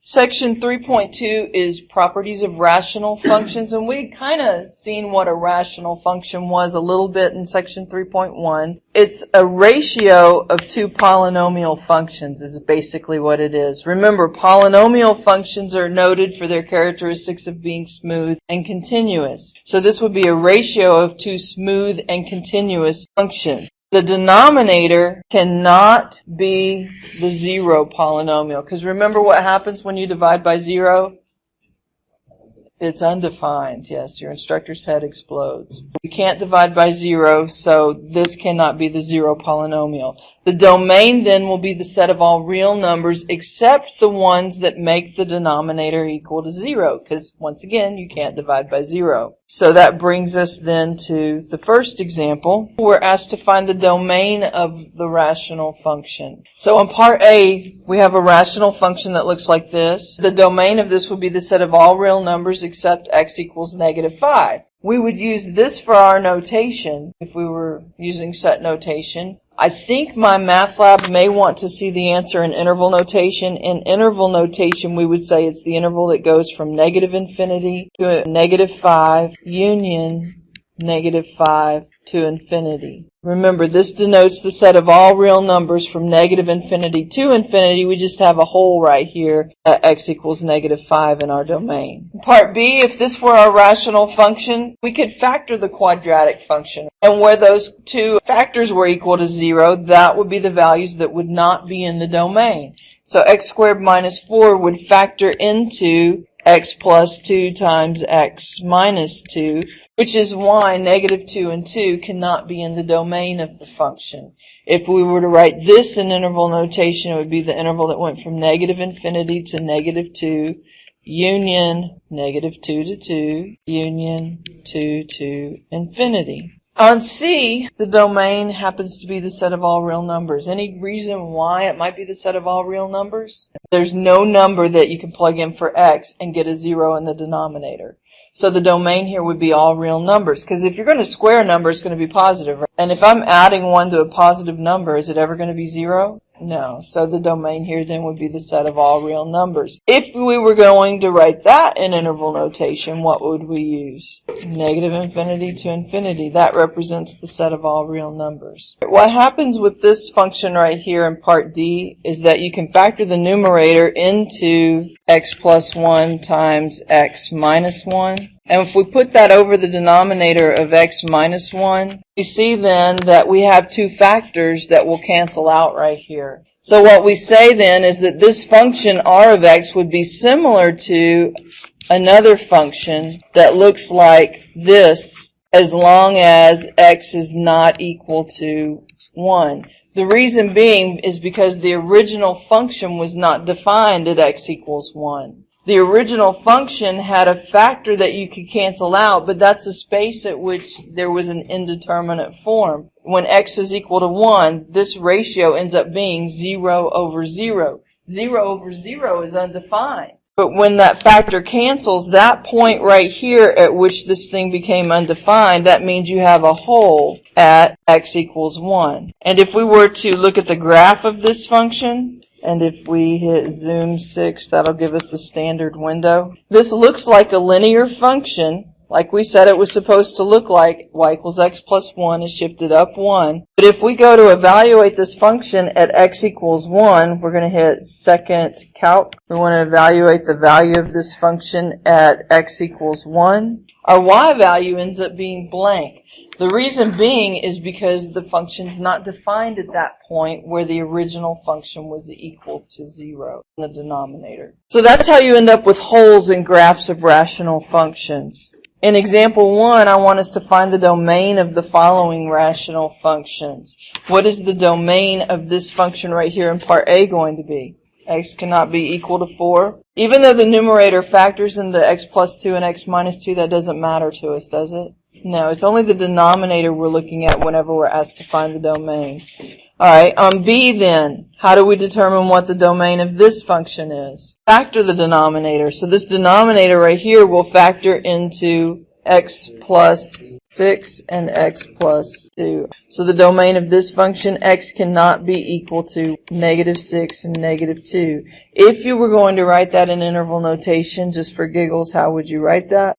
Section 3.2 is properties of rational functions, and we kind of seen what a rational function was a little bit in section 3.1. It's a ratio of two polynomial functions is basically what it is. Remember, polynomial functions are noted for their characteristics of being smooth and continuous. So this would be a ratio of two smooth and continuous functions. The denominator cannot be the zero polynomial, because remember what happens when you divide by zero? It's undefined. Yes, your instructor's head explodes. You can't divide by zero, so this cannot be the zero polynomial. The domain then will be the set of all real numbers except the ones that make the denominator equal to zero, because once again, you can't divide by zero. So that brings us then to the first example. We're asked to find the domain of the rational function. So in part A, we have a rational function that looks like this. The domain of this would be the set of all real numbers except x equals -5. We would use this for our notation if we were using set notation. I think my math lab may want to see the answer in interval notation. In interval notation, we would say it's the interval that goes from -infinity to -5 union -5 to infinity. Remember, this denotes the set of all real numbers from -infinity to infinity. We just have a hole right here at x equals -5 in our domain. Part B, if this were our rational function, we could factor the quadratic function. And where those two factors were equal to 0, that would be the values that would not be in the domain. So x squared minus 4 would factor into x plus 2 times x minus 2, which is why -2 and 2 cannot be in the domain of the function. If we were to write this in interval notation, it would be the interval that went from -infinity to -2, union -2 to 2, union 2 to infinity. On C, the domain happens to be the set of all real numbers. Any reason why it might be the set of all real numbers? There's no number that you can plug in for x and get a 0 in the denominator. So the domain here would be all real numbers, because if you're going to square a number, it's going to be positive. Right? And if I'm adding one to a positive number, is it ever going to be 0? No. So the domain here then would be the set of all real numbers. If we were going to write that in interval notation, what would we use? -infinity to infinity. That represents the set of all real numbers. What happens with this function right here in part D is that you can factor the numerator into x plus 1 times x minus 1. And if we put that over the denominator of x minus 1, we see then that we have two factors that will cancel out right here. So what we say then is that this function r of x would be similar to another function that looks like this as long as x is not equal to 1. The reason being is because the original function was not defined at x equals 1. The original function had a factor that you could cancel out, but that's a space at which there was an indeterminate form. When x is equal to 1, this ratio ends up being 0 over 0. 0 over 0 is undefined. But when that factor cancels, that point right here at which this thing became undefined, that means you have a hole at x equals 1. And if we were to look at the graph of this function, and if we hit zoom 6, that'll give us a standard window. This looks like a linear function, like we said it was supposed to look like. Y equals x plus 1 is shifted up 1. But if we go to evaluate this function at x equals 1, we're going to hit second calc. We want to evaluate the value of this function at x equals 1. Our y value ends up being blank. The reason being is because the function's not defined at that point where the original function was equal to 0 in the denominator. So that's how you end up with holes in graphs of rational functions. In example 1, I want us to find the domain of the following rational functions. What is the domain of this function right here in part A going to be? X cannot be equal to 4. Even though the numerator factors into x plus 2 and x minus 2, that doesn't matter to us, does it? No, it's only the denominator we're looking at whenever we're asked to find the domain. Alright, on B then, how do we determine what the domain of this function is? Factor the denominator. So this denominator right here will factor into x plus 6 and x plus 2. So the domain of this function, x cannot be equal to negative 6 and negative 2. If you were going to write that in interval notation, just for giggles, how would you write that?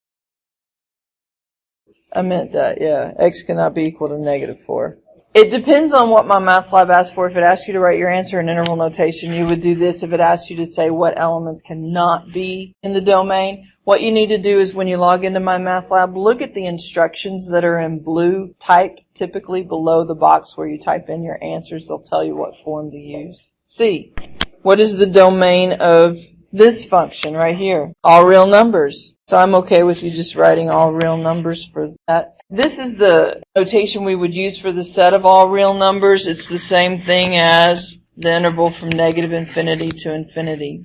I meant that, yeah. X cannot be equal to negative 4. It depends on what my math lab asks for. If it asks you to write your answer in interval notation, you would do this. If it asks you to say what elements cannot be in the domain, what you need to do is when you log into my math lab, look at the instructions that are in blue type, typically below the box where you type in your answers. They'll tell you what form to use. C. What is the domain of this function right here? All real numbers. So I'm okay with you just writing all real numbers for that. This is the notation we would use for the set of all real numbers. It's the same thing as the interval from negative infinity to infinity.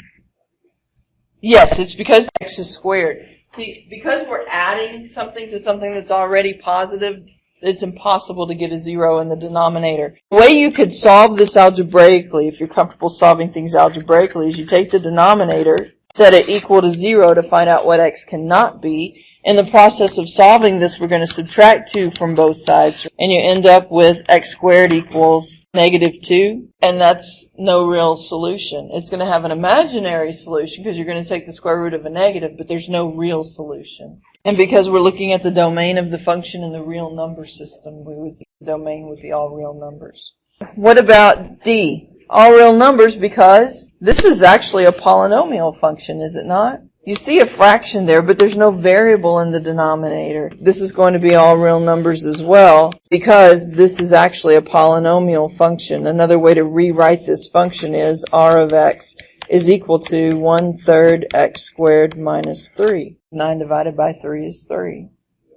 Yes, it's because x is squared. See, because we're adding something to something that's already positive, it's impossible to get a 0 in the denominator. The way you could solve this algebraically, if you're comfortable solving things algebraically, is you take the denominator, set it equal to 0 to find out what x cannot be. In the process of solving this, we're going to subtract 2 from both sides, and you end up with x squared equals negative 2, and that's no real solution. It's going to have an imaginary solution because you're going to take the square root of a negative, but there's no real solution. And because we're looking at the domain of the function in the real number system, we would see the domain would be all real numbers. What about D? All real numbers, because this is actually a polynomial function, is it not? You see a fraction there, but there's no variable in the denominator. This is going to be all real numbers as well, because this is actually a polynomial function. Another way to rewrite this function is r of x is equal to 1/3 x squared minus 3. 9 divided by 3 is 3.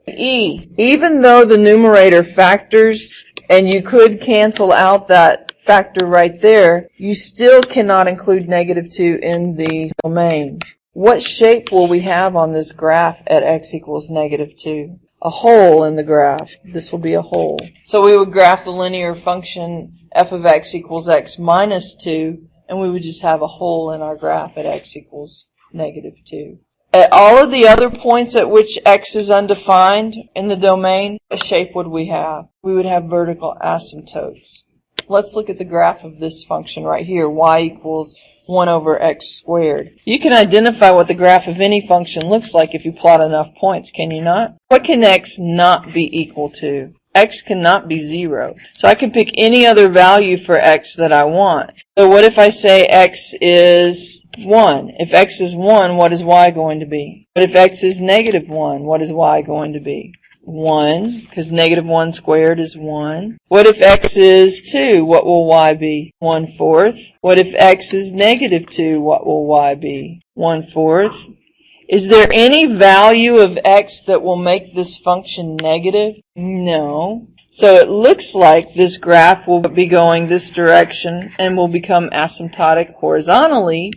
E. Even though the numerator factors, and you could cancel out that factor right there, you still cannot include negative 2 in the domain. What shape will we have on this graph at x equals negative 2? A hole in the graph. This will be a hole. So we would graph the linear function f of x equals x minus 2, and we would just have a hole in our graph at x equals negative 2. At all of the other points at which x is undefined in the domain, what shape would we have? We would have vertical asymptotes. Let's look at the graph of this function right here, y equals 1 over x squared. You can identify what the graph of any function looks like if you plot enough points, can you not? What can x not be equal to? X cannot be 0. So I can pick any other value for x that I want. So what if I say x is 1? If x is 1, what is y going to be? But if x is negative 1, what is y going to be? 1, because negative 1 squared is 1. What if x is 2? What will y be? 1/4. What if x is negative 2? What will y be? 1/4. Is there any value of x that will make this function negative? No. So it looks like this graph will be going this direction and will become asymptotic horizontally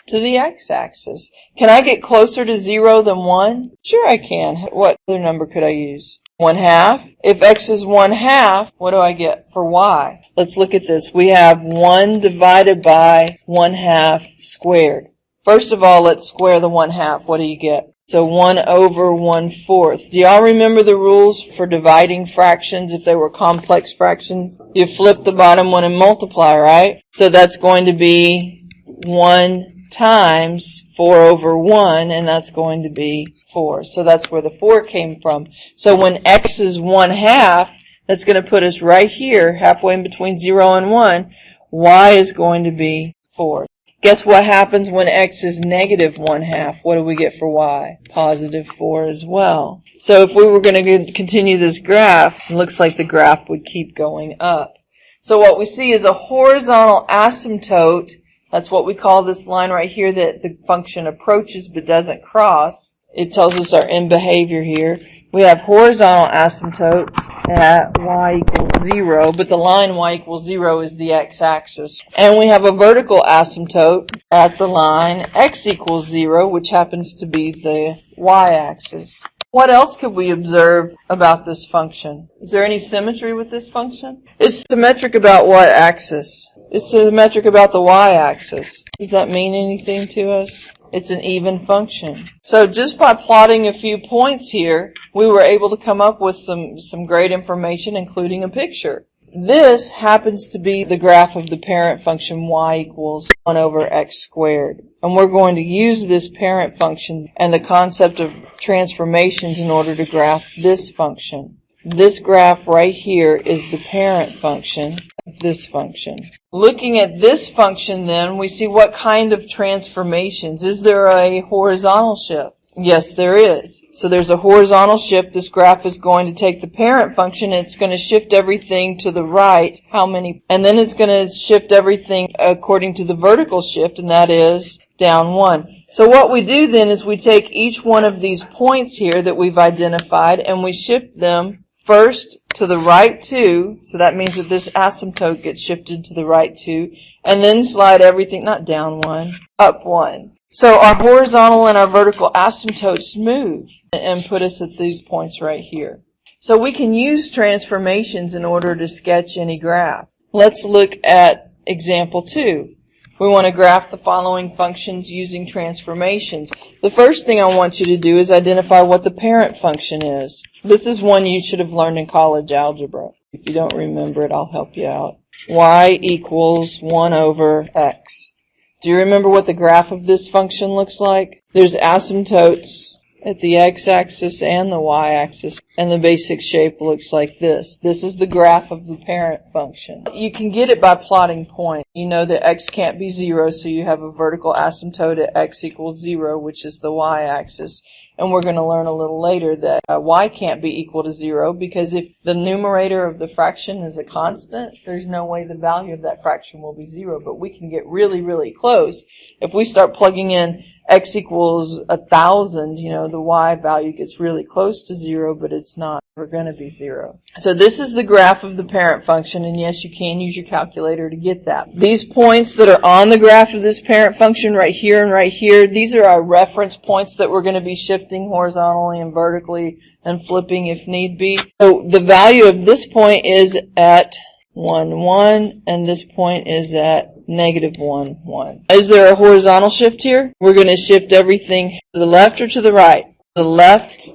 to the x-axis. Can I get closer to 0 than 1? Sure I can. What other number could I use? 1/2. If x is 1/2, what do I get for y? Let's look at this. We have 1 divided by 1/2 squared. First of all, let's square the 1/2. What do you get? So 1 over 1/4. Do y'all remember the rules for dividing fractions if they were complex fractions? You flip the bottom one and multiply, right? So that's going to be 1 times 4 over 1, and that's going to be 4. So that's where the 4 came from. So when x is 1/2, that's going to put us right here, halfway in between 0 and 1. Y is going to be 4. Guess what happens when x is negative 1/2? What do we get for y? Positive 4 as well. So if we were going to continue this graph, it looks like the graph would keep going up. So what we see is a horizontal asymptote. That's what we call this line right here that the function approaches but doesn't cross. It tells us our end behavior here. We have horizontal asymptotes at y equals 0, but the line y equals 0 is the x-axis. And we have a vertical asymptote at the line x equals 0, which happens to be the y-axis. What else could we observe about this function? Is there any symmetry with this function? It's symmetric about what axis? It's symmetric about the y-axis. Does that mean anything to us? It's an even function. So just by plotting a few points here, we were able to come up with some great information, including a picture. This happens to be the graph of the parent function y equals 1 over x squared. And we're going to use this parent function and the concept of transformations in order to graph this function. This graph right here is the parent function of this function. Looking at this function then, we see what kind of transformations. Is there a horizontal shift? Yes, there is. So there's a horizontal shift. This graph is going to take the parent function and it's going to shift everything to the right. How many? And then it's going to shift everything according to the vertical shift, and that is down 1. So what we do then is we take each one of these points here that we've identified and we shift them first to the right 2, so that means that this asymptote gets shifted to the right 2, and then slide everything, not down 1, up 1. So our horizontal and our vertical asymptotes move and put us at these points right here. So we can use transformations in order to sketch any graph. Let's look at example 2. We want to graph the following functions using transformations. The first thing I want you to do is identify what the parent function is. This is one you should have learned in college algebra. If you don't remember it, I'll help you out. Y equals 1 over x. Do you remember what the graph of this function looks like? There's asymptotes at the x-axis and the y-axis, and the basic shape looks like this. This is the graph of the parent function. You can get it by plotting points. You know that x can't be 0, so you have a vertical asymptote at x equals 0, which is the y-axis. And we're going to learn a little later that y can't be equal to 0, because if the numerator of the fraction is a constant, there's no way the value of that fraction will be 0. But we can get really, really close. If we start plugging in x equals 1,000, you know, the y value gets really close to 0, but it's not ever going to be 0. So this is the graph of the parent function, and yes, you can use your calculator to get that. These points that are on the graph of this parent function right here and right here, these are our reference points that we're going to be shifting horizontally and vertically and flipping if need be. So the value of this point is at 1, 1, and this point is at negative 1, 1. Is there a horizontal shift here? We're going to shift everything to the left or to the right? The left.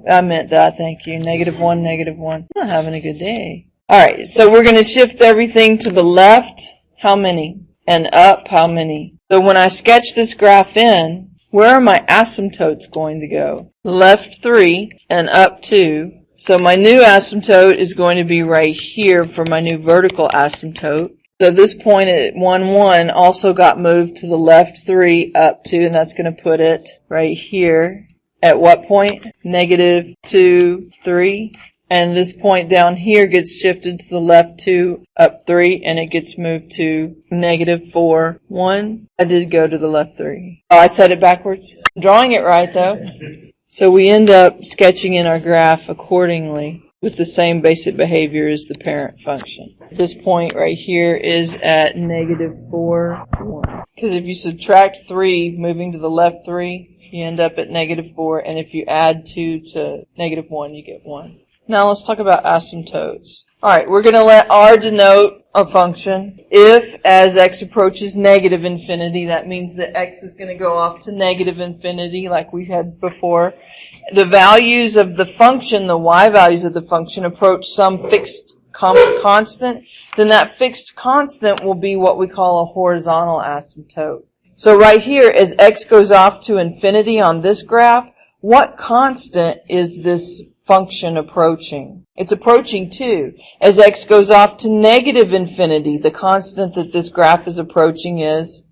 I meant that, thank you. Negative 1, negative 1. I'm not having a good day. Alright, so we're going to shift everything to the left. How many? And up, how many? So when I sketch this graph in, where are my asymptotes going to go? Left 3 and up 2. So my new asymptote is going to be right here for my new vertical asymptote. So this point at 1, 1 also got moved to the left 3, up 2, and that's going to put it right here. At what point? Negative 2, 3. And this point down here gets shifted to the left 2, up 3, and it gets moved to negative 4, 1. I did go to the left 3. Oh, I said it backwards. I'm drawing it right, though. So we end up sketching in our graph accordingly with the same basic behavior as the parent function. This point right here is at negative 4, 1. Because if you subtract 3, moving to the left 3, you end up at negative 4. And if you add 2 to negative 1, you get 1. Now let's talk about asymptotes. Alright, we're going to let R denote a function. If, as x approaches negative infinity, that means that x is going to go off to negative infinity like we had before. The values of the function, the y values of the function, approach some fixed constant, then that fixed constant will be what we call a horizontal asymptote. So right here, as x goes off to infinity on this graph, what constant is this function approaching? It's approaching 2. As x goes off to negative infinity, the constant that this graph is approaching is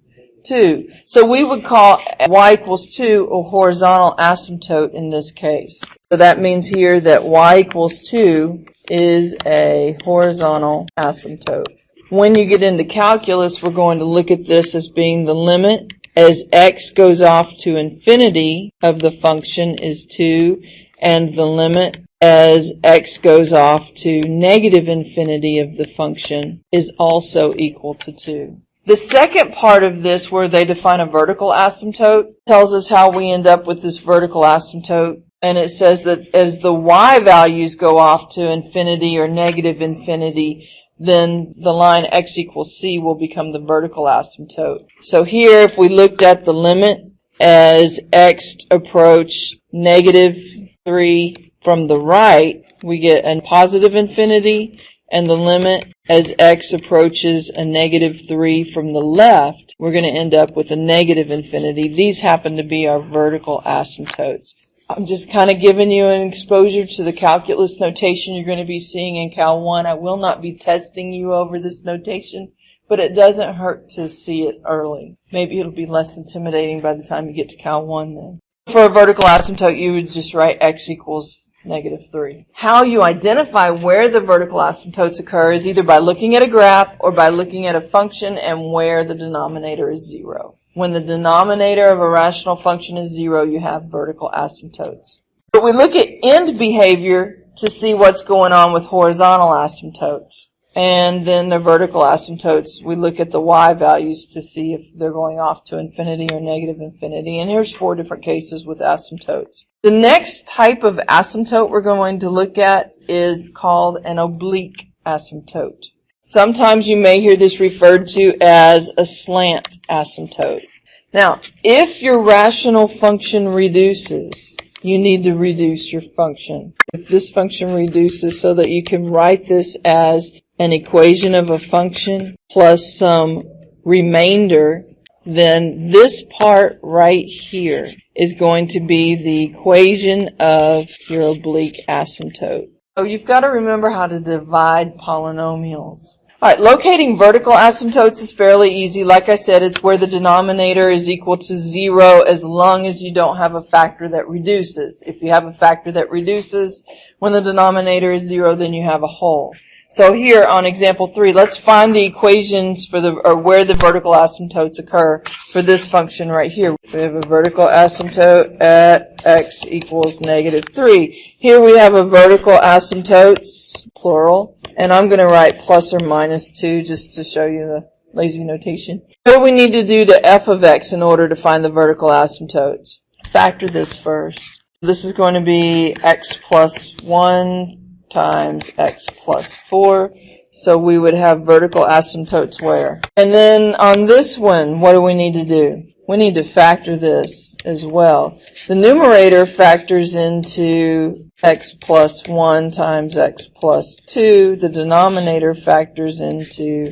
2. So we would call y equals 2 a horizontal asymptote in this case. So that means here that y equals 2 is a horizontal asymptote. When you get into calculus, we're going to look at this as being the limit as x goes off to infinity of the function is 2, and the limit as x goes off to negative infinity of the function is also equal to 2. The second part of this, where they define a vertical asymptote, tells us how we end up with this vertical asymptote. And it says that as the y values go off to infinity or negative infinity, then the line x equals c will become the vertical asymptote. So here, if we looked at the limit as x approach -3 from the right, we get a positive infinity, and the limit as x approaches a -3 from the left, we're going to end up with a negative infinity. These happen to be our vertical asymptotes. I'm just kind of giving you an exposure to the calculus notation you're going to be seeing in Cal 1. I will not be testing you over this notation, but it doesn't hurt to see it early. Maybe it'll be less intimidating by the time you get to Cal 1 then. For a vertical asymptote, you would just write x equals -3. How you identify where the vertical asymptotes occur is either by looking at a graph or by looking at a function and where the denominator is 0. When the denominator of a rational function is 0, you have vertical asymptotes. But we look at end behavior to see what's going on with horizontal asymptotes. And then the vertical asymptotes, we look at the y values to see if they're going off to infinity or negative infinity. And here's 4 different cases with asymptotes. The next type of asymptote we're going to look at is called an oblique asymptote. Sometimes you may hear this referred to as a slant asymptote. Now, if your rational function reduces, you need to reduce your function. If this function reduces so that you can write this as an equation of a function plus some remainder, then this part right here is going to be the equation of your oblique asymptote. So you've got to remember how to divide polynomials. Alright, locating vertical asymptotes is fairly easy. Like I said, it's where the denominator is equal to 0 as long as you don't have a factor that reduces. If you have a factor that reduces when the denominator is 0, then you have a whole. So here on example 3, let's find the equations for where the vertical asymptotes occur for this function right here. We have a vertical asymptote at x equals -3. Here we have a vertical asymptotes, plural, and I'm going to write plus or minus 2 just to show you the lazy notation. What do we need to do to f of x in order to find the vertical asymptotes? Factor this first. This is going to be x plus 1 times x plus 4. So we would have vertical asymptotes where? And then on this one, what do we need to do? We need to factor this as well. The numerator factors into x plus 1 times x plus 2. The denominator factors into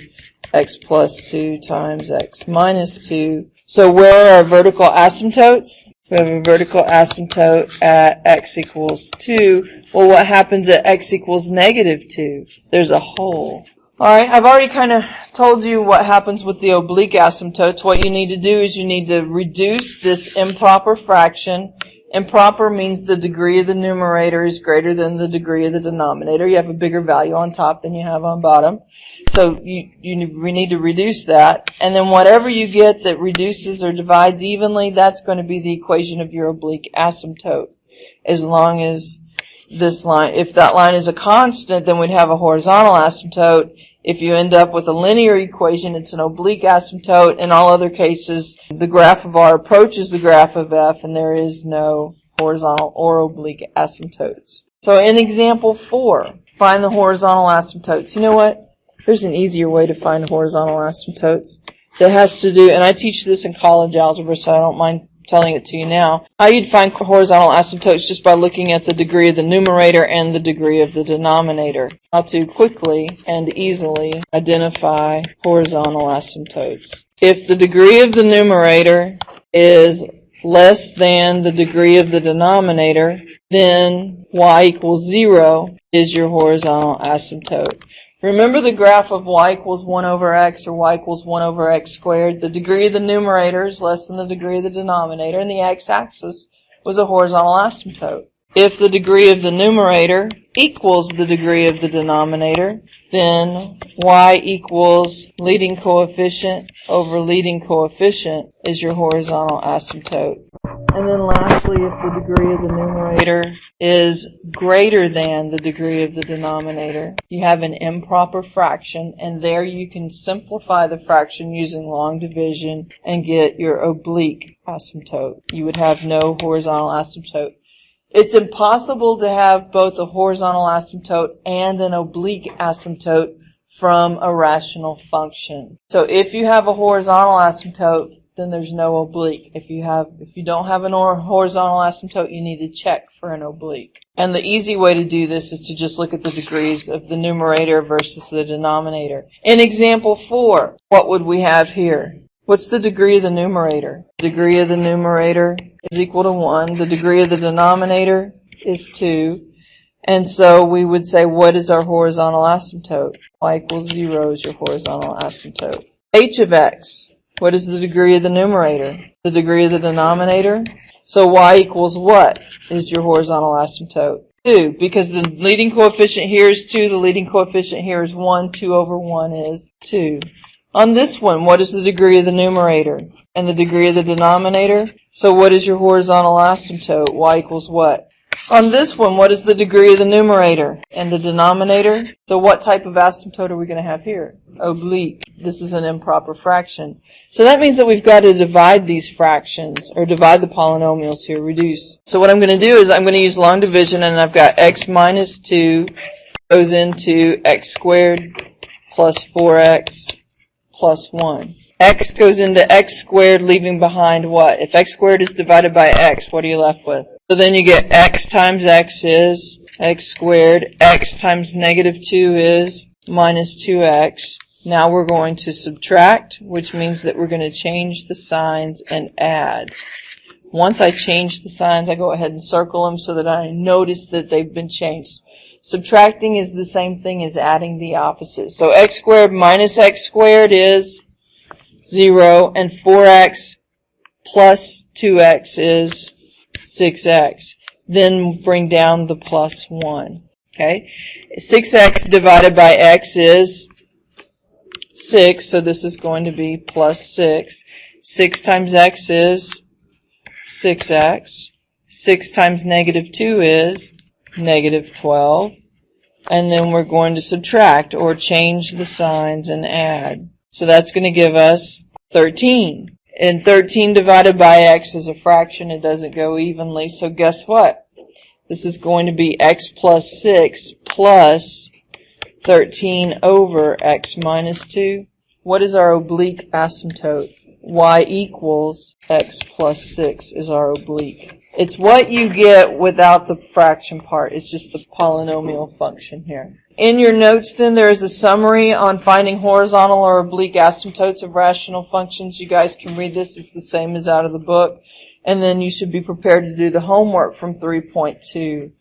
x plus 2 times x minus 2. So where are our vertical asymptotes? We have a vertical asymptote at x equals 2. Well, what happens at x equals -2? There's a hole. Alright, I've already kind of told you what happens with the oblique asymptotes. What you need to do is you need to reduce this improper fraction. Improper means the degree of the numerator is greater than the degree of the denominator. You have a bigger value on top than you have on bottom. So we need to reduce that. And then whatever you get that reduces or divides evenly, that's going to be the equation of your oblique asymptote. As long as this line, if that line is a constant, then we'd have a horizontal asymptote. If you end up with a linear equation, it's an oblique asymptote. In all other cases, the graph of R approaches the graph of F, and there is no horizontal or oblique asymptotes. So in example 4, find the horizontal asymptotes. You know what? There's an easier way to find horizontal asymptotes. That has to do, and I teach this in college algebra, so I don't mind telling it to you now. How you'd find horizontal asymptotes just by looking at the degree of the numerator and the degree of the denominator. How to quickly and easily identify horizontal asymptotes. If the degree of the numerator is less than the degree of the denominator, then y equals 0 is your horizontal asymptote. Remember the graph of y equals 1 over x or y equals 1 over x squared. The degree of the numerator is less than the degree of the denominator, and the x-axis was a horizontal asymptote. If the degree of the numerator equals the degree of the denominator, then y equals leading coefficient over leading coefficient is your horizontal asymptote. And then lastly, if the degree of the numerator is greater than the degree of the denominator, you have an improper fraction, and there you can simplify the fraction using long division and get your oblique asymptote. You would have no horizontal asymptote. It's impossible to have both a horizontal asymptote and an oblique asymptote from a rational function. So if you have a horizontal asymptote, then there's no oblique. If you don't have an horizontal asymptote, you need to check for an oblique. And the easy way to do this is to just look at the degrees of the numerator versus the denominator. In example 4, what would we have here? What's the degree of the numerator? The degree of the numerator is equal to 1. The degree of the denominator is 2. And so we would say, what is our horizontal asymptote? Y equals 0 is your horizontal asymptote. H of x. What is the degree of the numerator? The degree of the denominator? So y equals what is your horizontal asymptote? 2, because the leading coefficient here is 2, the leading coefficient here is 1, 2 over 1 is 2. On this one, what is the degree of the numerator? And the degree of the denominator? So what is your horizontal asymptote? Y equals what? On this one, what is the degree of the numerator and the denominator? So what type of asymptote are we going to have here? Oblique. This is an improper fraction. So that means that we've got to divide these fractions, or divide the polynomials here, reduce. So what I'm going to do is I'm going to use long division, and I've got x minus 2 goes into x squared plus 4x plus 1. X goes into x squared, leaving behind what? If x squared is divided by x, what are you left with? So then you get x times x is x squared. X times negative 2 is minus 2x. Now we're going to subtract, which means that we're going to change the signs and add. Once I change the signs, I go ahead and circle them so that I notice that they've been changed. Subtracting is the same thing as adding the opposite. So x squared minus x squared is 0, and 4x plus 2x is 6x. Then bring down the plus 1. Okay? 6x divided by x is 6, so this is going to be plus 6. 6 times x is 6x. 6 times negative 2 is negative 12. And then we're going to subtract, or change the signs and add. So that's going to give us 13. And 13 divided by x is a fraction. It doesn't go evenly. So guess what? This is going to be x plus 6 plus 13 over x minus 2. What is our oblique asymptote? Y equals x plus 6 is our oblique. It's what you get without the fraction part. It's just the polynomial function here. In your notes then, there is a summary on finding horizontal or oblique asymptotes of rational functions. You guys can read this. It's the same as out of the book. And then you should be prepared to do the homework from 3.2.